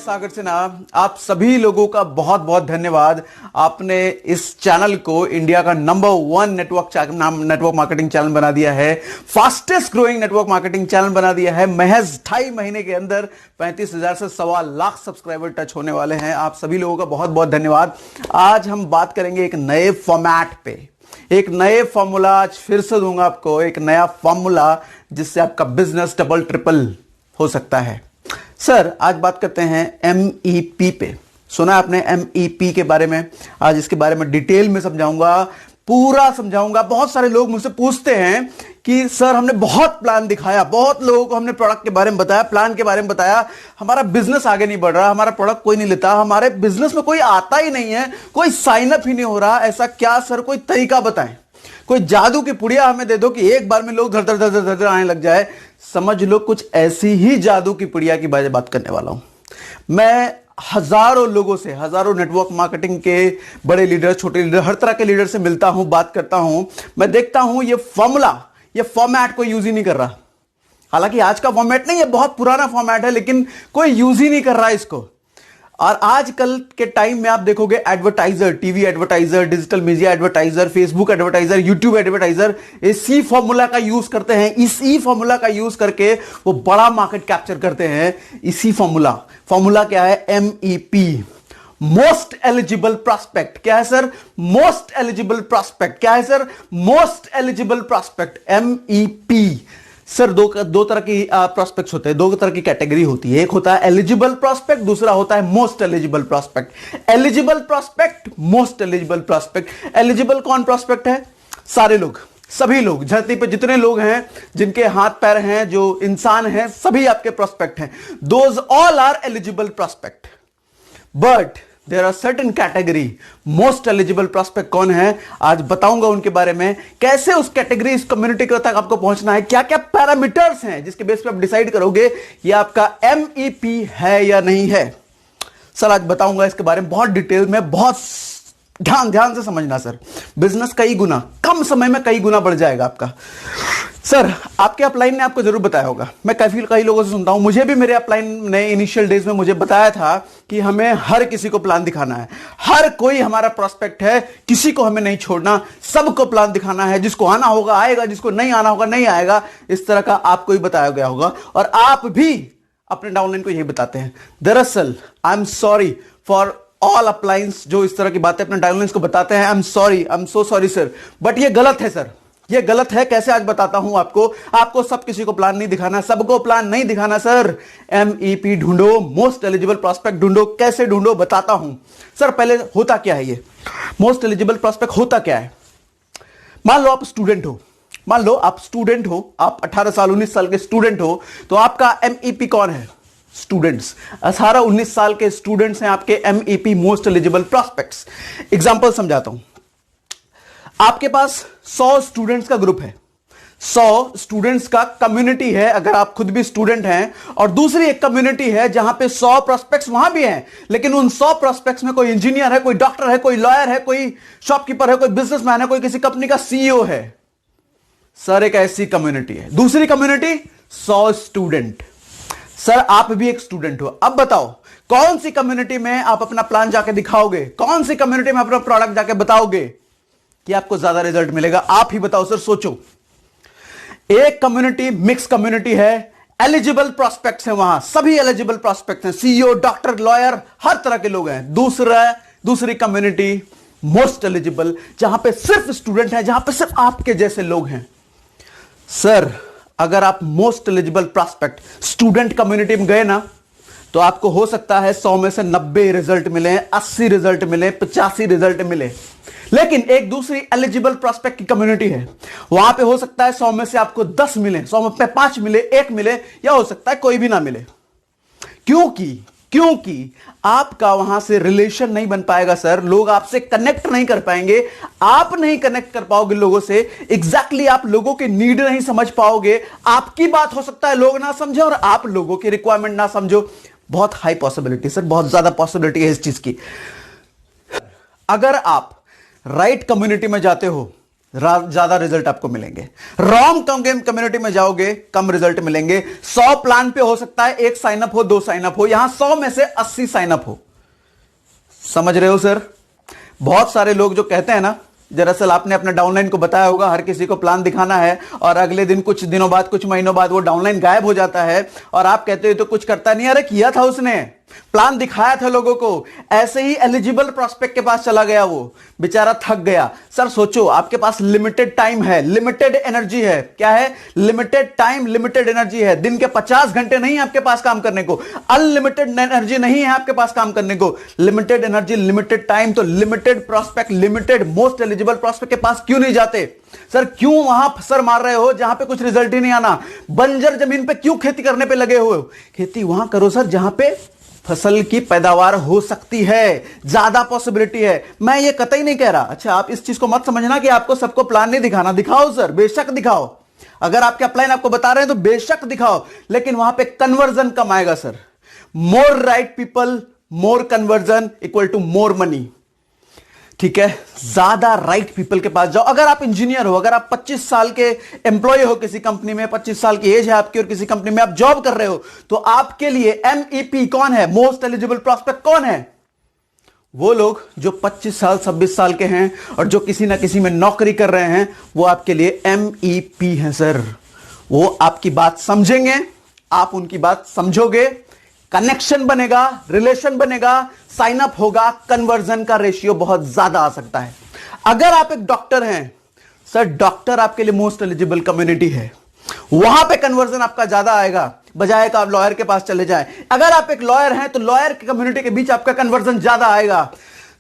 सागर सिन्हा। आप सभी लोगों का बहुत बहुत धन्यवाद। आपने इस चैनल को इंडिया का नंबर 1 नेटवर्क मार्केटिंग चैनल बना दिया है, fastest growing network marketing channel बना दिया है। महज 2.5 महीने के अंदर 35,000 से 1.25 लाख सब्सक्राइबर टच होने वाले हैं। आप सभी लोगों का बहुत बहुत धन्यवाद। आज हम बात करेंगे एक नए फॉर्मेट पे, एक नए फॉर्मूला। आज फिर से दूंगा आपको एक नया फॉर्मूला जिससे आपका बिजनेस डबल ट्रिपल हो सकता है। सर, आज बात करते हैं MEP पे। सुना आपने MEP के बारे में? आज इसके बारे में डिटेल में समझाऊंगा, पूरा समझाऊंगा। बहुत सारे लोग मुझसे पूछते हैं कि सर हमने बहुत प्लान दिखाया, बहुत लोगों को हमने प्रोडक्ट के बारे में बताया, प्लान के बारे में बताया, हमारा बिजनेस आगे नहीं बढ़ रहा, हमारा प्रोडक्ट कोई नहीं लेता, हमारे बिजनेस में कोई आता ही नहीं है, कोई साइन अप ही नहीं हो रहा। ऐसा क्या सर? कोई तरीका बताएं, कोई जादू की पुड़िया हमें दे दो कि एक बार में लोग धर धर धर धर धर आने लग जाए। समझ लो कुछ ऐसी ही जादू की पुड़िया की बात करने वाला हूं। मैं हजारों लोगों से, हजारों नेटवर्क मार्केटिंग के बड़े लीडर, छोटे लीडर, हर तरह के लीडर से मिलता हूं, बात करता हूं। मैं देखता हूं ये फॉर्मूला, ये फॉर्मेट कोई यूज ही नहीं कर रहा। हालांकि आज का फॉर्मेट नहीं है, बहुत पुराना फॉर्मेट है, लेकिन कोई यूज ही नहीं कर रहा इसको। और आजकल के टाइम में आप देखोगे advertiser, TV advertiser, digital media advertiser, Facebook advertiser, YouTube advertiser इसी फॉर्मूला का यूज करते हैं। इसी फॉर्मूला का यूज करके वो बड़ा मार्केट कैप्चर करते हैं। इसी फॉर्मूला क्या है? MEP, most eligible prospect. क्या है सर? Most eligible prospect. क्या है sir? Most eligible prospect, MEP। Sir दो तरह की प्रोस्पेक्ट्स होते हैं, दो तरह की कैटेगरी होती है। एक होता है एलिजिबल प्रोस्पेक्ट, दूसरा होता है most eligible prospect. Eligible prospect, most eligible prospect. Eligible कौन प्रोस्पेक्ट है? सारे लोग, सभी लोग, धरती पे जितने लोग हैं, जिनके हाथ पैर हैं, जो इंसान हैं, सभी आपके प्रोस्पेक्ट हैं। Those all are eligible prospect. But there are certain category most eligible prospect. कौन है? आज बताऊंगा उनके बारे में, कैसे उस कैटेगरी, इस कम्युनिटी तक आपको पहुंचना है, क्या क्या पैरामीटर्स हैं जिसके बेस पे आप डिसाइड करोगे ये आपका MEP है या नहीं है। सर आज बताऊंगा इसके बारे में बहुत डिटेल में, बहुत ध्यान से समझना सर। बिजनेस कई गुना, कम समय में कई गुना बढ़ जाएगा आपका। सर आपके अपलाइन ने आपको जरूर बताया होगा, मैं कई लोगों से सुनता हूं, मुझे भी मेरे अपलाइन ने इनिशियल डेज में मुझे बताया था कि हमें हर किसी को प्लान दिखाना है, हर कोई हमारा प्रोस्पेक्ट है, किसी को हमें नहीं छोड़ना, सबको प्लान दिखाना है, जिसको आना होगा आएगा, जिसको नहीं आना होगा नहीं आएगा। इस तरह का आपको ही बताया गया होगा और आप भी अपने डाउनलाइन को यही बताते हैं। दरअसल I am sorry for all appliances जो इस तरह की बातें अपने डाउनलाइंस को बताते हैं। I am so sorry sir, but ये गलत है सर, ये गलत है। कैसे? आज बताता हूं आपको सब किसी को प्लान नहीं दिखाना, सबको प्लान नहीं दिखाना सर। MEP ढूंढो, मोस्ट एलिजिबल प्रॉस्पेक्ट ढूंढो। कैसे ढूंढो बताता हूं। सर पहले होता क्या है ये मोस्ट एलिजिबल प्रॉस्पेक्ट? होता क्या है? मान लो आप स्टूडेंट हो, आप 18 साल 19 साल के स्टूडेंट हो, तो आपका MEP कौन है? स्टूडेंट्स। 18-19 साल के स्टूडेंट्स हैं आपके MEP, most eligible prospects. Example समझाता हूं। आपके पास 100 स्टूडेंट्स का ग्रुप है, 100 स्टूडेंट्स का कम्युनिटी है, अगर आप खुद भी स्टूडेंट हैं, और दूसरी एक कम्युनिटी है जहां पे 100 प्रोस्पेक्ट्स वहां भी हैं, लेकिन उन 100 प्रोस्पेक्ट्स में कोई इंजीनियर है, कोई डॉक्टर है, कोई लॉयर है, कोई शॉपकीपर है, कोई बिजनेसमैन है, कोई किसी कंपनी का CEO है। सर एक ऐसी कम्युनिटी है। दूसरी कम्युनिटी 100 स्टूडेंट। सर आप भी एक स्टूडेंट हो। अब बताओ कौन सी कम्युनिटी में आप अपना प्लान जाके दिखाओगे, कौन सी कम्युनिटी में अपना प्रोडक्ट जाके बताओगे कि आपको ज्यादा रिजल्ट मिलेगा? आप ही बताओ सर, सोचो। एक कम्युनिटी मिक्स कम्युनिटी है, एलिजिबल प्रॉस्पेक्ट्स हैं, वहां सभी एलिजिबल प्रॉस्पेक्ट्स हैं, CEO, डॉक्टर, लॉयर, हर तरह के लोग हैं। दूसरी कम्युनिटी मोस्ट एलिजिबल, जहां पे सिर्फ स्टूडेंट हैं, जहां पे सिर्फ आपके जैसे लोग हैं। सर अगर आप most eligible prospect student community में गए ना, तो आपको हो सकता है 100 में से 90 रिजल्ट मिले, 80 रिजल्ट मिले, 85 रिजल्ट मिले। लेकिन एक दूसरी एलिजिबल प्रॉस्पेक्ट की कम्युनिटी है, वहां पे हो सकता है 100 में से आपको 10 मिले, 100 में से 5 मिले, 1 मिले, या हो सकता है कोई भी ना मिले। क्योंकि आपका वहां से रिलेशन नहीं बन पाएगा सर, लोग आपसे कनेक्ट नहीं कर पाएंगे, आप नहीं कनेक्ट कर पाओगे लोगों से, एग्जैक्टली आप लोगों के नीड नहीं समझ पाओगे, आपकी बात हो सकता है लोग ना समझे और आप लोगों की रिक्वायरमेंट ना समझो। बहुत हाई पॉसिबिलिटी सर, बहुत ज्यादा पॉसिबिलिटी है इस चीज की। अगर आप राइट कम्युनिटी में जाते हो, ज्यादा रिजल्ट आपको मिलेंगे। रॉन्ग कम्युनिटी में जाओगे, कम रिजल्ट मिलेंगे। 100 प्लान पे हो सकता है 1 साइनअप हो, 2 साइनअप हो, यहां 100 में से 80 साइनअप हो। समझ रहे हो सर? बहुत सारे लोग जो कहते हैं ना, दरअसल आपने अपने डाउनलाइन को बताया होगा हर किसी को प्लान दिखाना है और अगले दिन कुछ दिनों बाद, कुछ महीनों बाद वो डाउनलाइन गायब हो जाता है और आप कहते हो तो कुछ करता नहीं। अरे किया था उसने, प्लान दिखाया था लोगों को, ऐसे ही एलिजिबल प्रोस्पेक्ट के पास चला गया, वो बेचारा थक गया। सर सोचो, आपके पास लिमिटेड टाइम है, लिमिटेड एनर्जी है। क्या है? लिमिटेड टाइम, लिमिटेड एनर्जी है। दिन के 50 घंटे नहीं है आपके पास काम करने को, अनलिमिटेड एनर्जी नहीं है आपके पास काम करने को। लिमिटेड एनर्जी, लिमिटेड टाइम, तो limited prospect, limited most eligible prospect के पास क्यों नहीं जाते? सर क्यों वहां सर मार रहे हो जहां पे कुछ रिजल्ट ही नहीं आना? बंजर जमीन पे क्यों खेती करने पे लगे हो? खेती वहां करो सर जहां पे फसल की पैदावार हो सकती है, ज्यादा पॉसिबिलिटी है। मैं ये कतई नहीं कह रहा, अच्छा आप इस चीज को मत समझना कि आपको सबको प्लान नहीं दिखाना, दिखाओ सर, बेशक दिखाओ। अगर आपके अपलाइन आपको बता रहे हैं तो बेशक दिखाओ, लेकिन वहां पे कन्वर्जन कम आएगा sir. More right people, more conversion equal to more money. ठीक है, ज्यादा राइट पीपल के पास जाओ। अगर आप इंजीनियर हो, अगर आप 25 साल के एम्प्लॉय हो किसी कंपनी में, 25 साल की एज है आपकी और किसी कंपनी में आप जॉब कर रहे हो, तो आपके लिए एमईपी कौन है? मोस्ट एलिजिबल प्रोस्पेक्ट कौन है? वो लोग जो 25 साल 26 साल के हैं और जो किसी ना किसी में नौकरी कर रहे हैं, वो आपके लिए एमईपी हैं सर। वो आपकी बात समझेंगे, आप उनकी बात समझोगे, कनेक्शन बनेगा, रिलेशन बनेगा, साइन अप होगा, कन्वर्जन का रेशियो बहुत ज्यादा आ सकता है। अगर आप एक डॉक्टर हैं सर, डॉक्टर आपके लिए मोस्ट एलिजिबल कम्युनिटी है, वहां पे कन्वर्जन आपका ज्यादा आएगा, बजाय का आप लॉयर के पास चले जाएं। अगर आप एक लॉयर हैं तो लॉयर की कम्युनिटी के बीच आपका कन्वर्जन ज्यादा आएगा।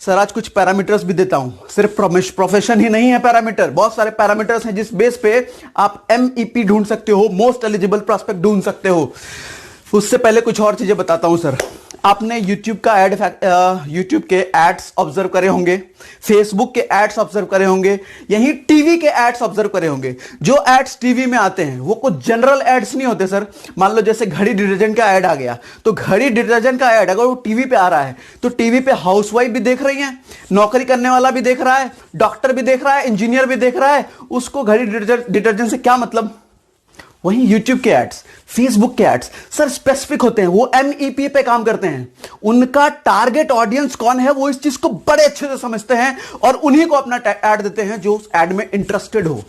सर आज कुछ पैरामीटर्स भी देता हूं, सिर्फ प्रोफेशन ही नहीं है पैरामीटर, बहुत सारे पैरामीटर्स हैं जिस बेस पे आप एमईपी ढूंढ सकते हो, मोस्ट एलिजिबल प्रोस्पेक्ट ढूंढ सकते हो। उससे पहले कुछ और चीजें बताता हूं सर। आपने YouTube का YouTube के एड्स ऑब्जर्व करे होंगे, Facebook के एड्स ऑब्जर्व करे होंगे, यहीं टीवी के एड्स ऑब्जर्व करे होंगे। जो एड्स टीवी में आते हैं वो कुछ जनरल एड्स नहीं होते सर। मान लो जैसे घड़ी डिटर्जेंट का एड आ गया, तो घड़ी डिटर्जेंट का एड अगर वो टीवी पे आ रहा है तो टीवी पे हाउसवाइफ भी देख रही है, नौकरी करने वाला भी देख रहा है, डॉक्टर भी देख रहा है, इंजीनियर भी देख रहा है, उसको घड़ी डिटर्जेंट से क्या मतलब? वहीं YouTube के एड्स, Facebook के एड्स सर स्पेसिफिक होते हैं, वो MEP पे काम करते हैं। उनका टारगेट ऑडियंस कौन है वो इस चीज को बड़े अच्छे से समझते हैं और उन्हीं को अपना ऐड देते हैं जो उस ऐड में इंटरेस्टेड हो।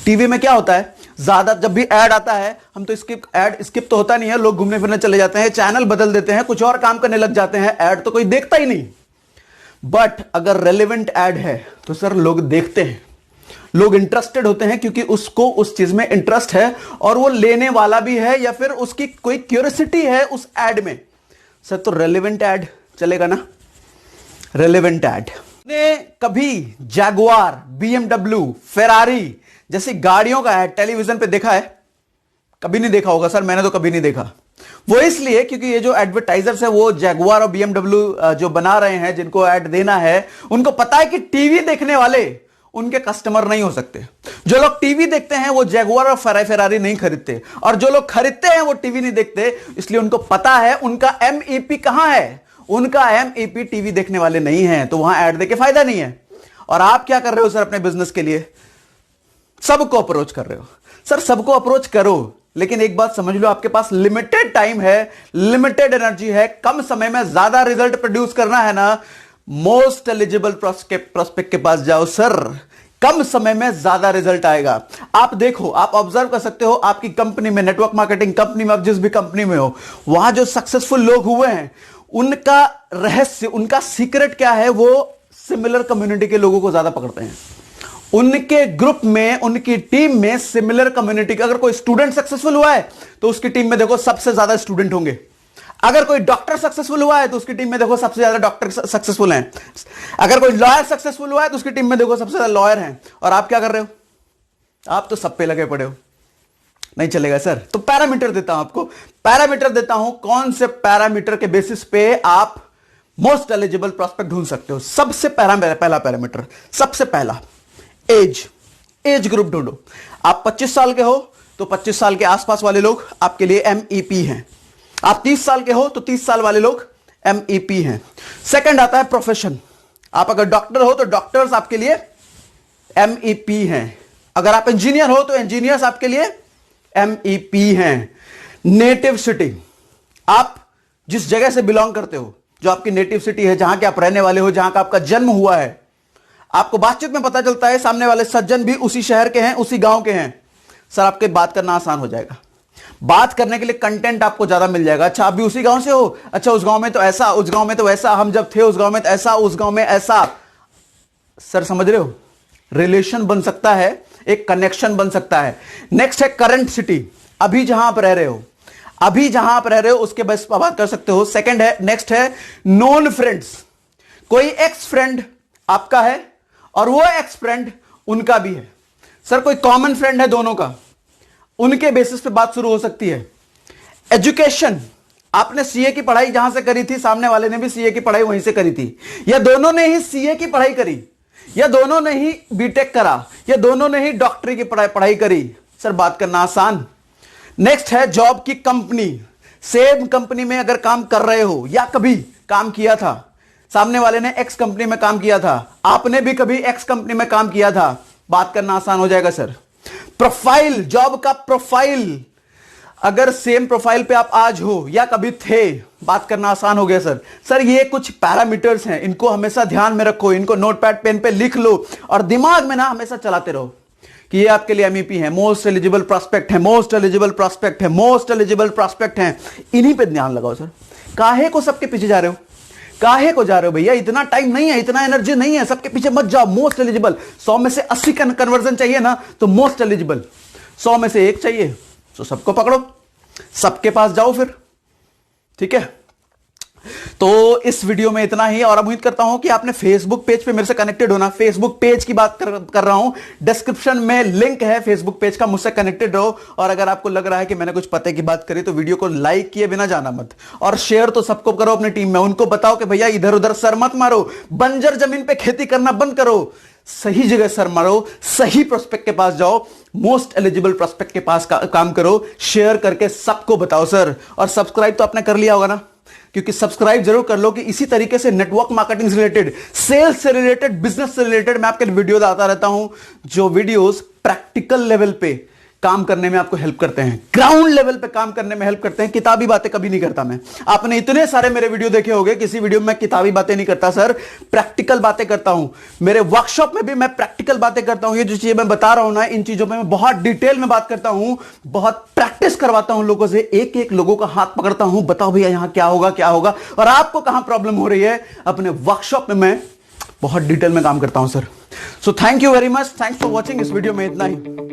टीवी में क्या होता है, ज्यादा जब भी ऐड आता है हम तो स्किप तो होता नहीं है, लोग घूमने फिरने चले जाते हैं, चैनल बदल देते हैं, कुछ और काम करने लग जाते हैं, ऐड तो कोई देखता ही नहीं। बट अगर रेलेवेंट ऐड है तो सर लोग देखते हैं, लोग इंटरेस्टेड होते हैं क्योंकि उसको उस चीज में इंटरेस्ट है और वो लेने वाला भी है या फिर उसकी कोई क्यूरियोसिटी है उस एड में। सर तो रेलेवेंट ऐड चलेगा ना, रेलेवेंट ऐड। ने कभी जैगुआर, BMW, फेरारी जैसी गाड़ियों का ऐड टेलीविजन पे देखा है? कभी नहीं देखा होगा सर, मैंने तो कभी नहीं देखा। वो इसलिए क्योंकि ये जो एडवर्टाइजर्स है वो जैगुआर और BMW जो बना रहे हैं, जिनको ऐड देना है, उनको पता है कि टीवी देखने वाले उनके कस्टमर नहीं हो सकते। जो लोग टीवी देखते हैं वो जैगुआर और फेरारी नहीं खरीदते, और जो लोग खरीदते हैं वो टीवी नहीं देखते, इसलिए उनको पता है उनका MEP कहां है। उनका MEP टीवी देखने वाले नहीं है, तो वहां ऐड देके फायदा नहीं है। और आप क्या कर रहे हो सर अपने बिजनेस के लिए? सबको अप्रोच कर रहे हो। सर सबको अप्रोच करो, लेकिन एक बात समझ लो, आपके पास लिमिटेड टाइम है, लिमिटेड एनर्जी है, कम समय में ज्यादा रिजल्ट प्रोड्यूस करना है ना, मोस्ट एलिजिबल प्रोस्पेक्ट के पास जाओ सर, कम समय में ज्यादा रिजल्ट आएगा। आप देखो, आप ऑब्जर्व कर सकते हो आपकी कंपनी में, नेटवर्क मार्केटिंग कंपनी में, आप जिस भी कंपनी में हो, वहां जो सक्सेसफुल लोग हुए हैं उनका रहस्य, उनका सीक्रेट क्या है? वो सिमिलर कम्युनिटी के लोगों को ज्यादा पकड़ते हैं। उनके ग्रुप में, उनकी टीम में सिमिलर कम्युनिटी का, अगर कोई स्टूडेंट सक्सेसफुल हुआ है तो उसकी टीम में देखो सबसे ज्यादा स्टूडेंट होंगे। अगर कोई डॉक्टर सक्सेसफुल हुआ है तो उसकी टीम में देखो सबसे ज्यादा डॉक्टर सक्सेसफुल हैं। अगर कोई लॉयर सक्सेसफुल हुआ है तो उसकी टीम में देखो सबसे ज्यादा लॉयर हैं। और आप क्या कर रहे हो? आप तो सब पे लगे पड़े हो। नहीं चलेगा सर। तो पैरामीटर देता हूं आपको, पैरामीटर देता हूं, कौन से पैरामीटर के बेसिस पे आप मोस्ट एलिजिबल प्रोस्पेक्ट ढूंढ सकते हो। सबसे पहला पैरामीटर, सबसे पहला एज ग्रुप ढूंढो। आप 25 साल के हो तो 25 साल के आसपास वाले लोग आपके लिए MEP हैं। आप 30 साल के हो तो 30 साल वाले लोग MEP हैं। सेकंड आता है प्रोफेशन। आप अगर डॉक्टर हो तो डॉक्टर्स आपके लिए MEP हैं। अगर आप इंजीनियर हो तो इंजीनियर्स आपके लिए MEP हैं। नेटिव सिटी, आप जिस जगह से बिलोंग करते हो, जो आपकी नेटिव सिटी है, जहां के आप रहने वाले हो, जहां का आपका जन्म हुआ है, आपको बातचीत में पता चलता है सामने वाले सज्जन भी उसी शहर के हैं, उसी गांव के हैं, सर आपके बात करना आसान हो जाएगा। बात करने के लिए कंटेंट आपको ज्यादा मिल जाएगा। अच्छा आप भी उसी गांव से हो, अच्छा उस गांव में तो ऐसा, उस गांव में तो ऐसा, हम जब थे उस गांव में तो ऐसा, उस गांव में ऐसा, सर समझ रहे हो, रिलेशन बन सकता है, एक कनेक्शन बन सकता है। नेक्स्ट है करंट सिटी, अभी जहां आप रह रहे हो, अभी जहां आप रह रहे हो उसके बेस पर बात कर सकते हो। सेकंड है, नेक्स्ट है नॉन फ्रेंड्स, कोई एक्स फ्रेंड आपका है और वो एक्स फ्रेंड उनका भी है, सर कोई कॉमन फ्रेंड है दोनों का, उनके बेसिस पे बात शुरू हो सकती है। एजुकेशन, आपने सीए की पढ़ाई जहां से करी थी, सामने वाले ने भी सीए की पढ़ाई वहीं से करी थी, या दोनों ने ही सीए की पढ़ाई करी, या दोनों ने ही बीटेक करा, या दोनों ने ही डॉक्टरी की पढ़ाई करी, सर बात करना आसान। नेक्स्ट है जॉब की कंपनी, सेम कंपनी में अगर काम कर रहे हो या कभी काम किया था, सामने वाले ने एक्स कंपनी में काम किया था, आपने भी कभी एक्स कंपनी में काम किया था, बात करना आसान हो जाएगा सर। प्रोफाइल, जॉब का प्रोफाइल, अगर सेम प्रोफाइल पे आप आज हो या कभी थे, बात करना आसान हो गया सर। सर ये कुछ पैरामीटर्स हैं, इनको हमेशा ध्यान में रखो, इनको नोटपैड पेन पे लिख लो और दिमाग में ना हमेशा चलाते रहो कि ये आपके लिए MEP है, मोस्ट एलिजिबल प्रोस्पेक्ट है, मोस्ट एलिजिबल प्रोस्पेक्ट है, मोस्ट एलिजिबल प्रोस्पेक्ट है, इन्हीं पे ध्यान लगाओ सर। काहे को सबके पीछे जा रहे हो, काहे को जा रहे हो भैया, इतना टाइम नहीं है, इतना एनर्जी नहीं है, सबके पीछे मत जाओ। मोस्ट एलिजिबल, 100 में से 80 का कन्वर्जन चाहिए ना, तो मोस्ट एलिजिबल, 100 में से 1 चाहिए तो सबको पकड़ो, सबके पास जाओ फिर, ठीक है। तो इस वीडियो में इतना ही, और उम्मीद करता हूं कि आपने फेसबुक पेज पे मेरे से कनेक्टेड होना। फेसबुक पेज की बात कर रहा हूं, डिस्क्रिप्शन में लिंक है फेसबुक पेज का, मुझसे कनेक्टेड रहो। और अगर आपको लग रहा है कि मैंने कुछ पते की बात करी तो वीडियो को लाइक किए बिना जाना मत, और शेयर तो सबको करो अपनी टीम में, उनको बताओ कि भैया इधर उधर सर मत मारो, बंजर जमीन पे खेती करना बंद करो, सही जगह सर मारो, सही प्रोस्पेक्ट के पास जाओ, मोस्ट एलिजिबल प्रोस्पेक्ट के पास काम करो, शेयर करके सबको बताओ सर। और सब्सक्राइब तो आपने कर लिया होगा ना, क्योंकि सब्सक्राइब जरूर कर लो कि इसी तरीके से नेटवर्क मार्केटिंग से रिलेटेड, सेल्स से रिलेटेड, बिजनेस से रिलेटेड मैं आपके वीडियो लाता रहता हूं, जो वीडियोस प्रैक्टिकल लेवल पे काम करने में आपको हेल्प करते हैं, ग्राउंड लेवल पे काम करने में हेल्प करते हैं। किताबी बातें कभी नहीं करता मैं, आपने इतने सारे मेरे वीडियो देखे होंगे, किसी वीडियो में मैं किताबी बातें नहीं करता सर, प्रैक्टिकल बातें करता हूं। मेरे वर्कशॉप में भी मैं प्रैक्टिकल बातें करता हूं। ये जो चीजें मैं बता रहा हूं ना, इन चीजों में मैं बहुत डिटेल में बात करता हूं, बहुत प्रैक्टिस करवाता हूं लोगों से, एक एक लोगों का हाथ पकड़ता हूं, बताओ भैया यहां क्या होगा, क्या होगा, और आपको कहां प्रॉब्लम हो रही है, अपने वर्कशॉप में मैं बहुत डिटेल में काम करता हूं sir. So thank you very much, thanks for watching. इस वीडियो में इतना ही।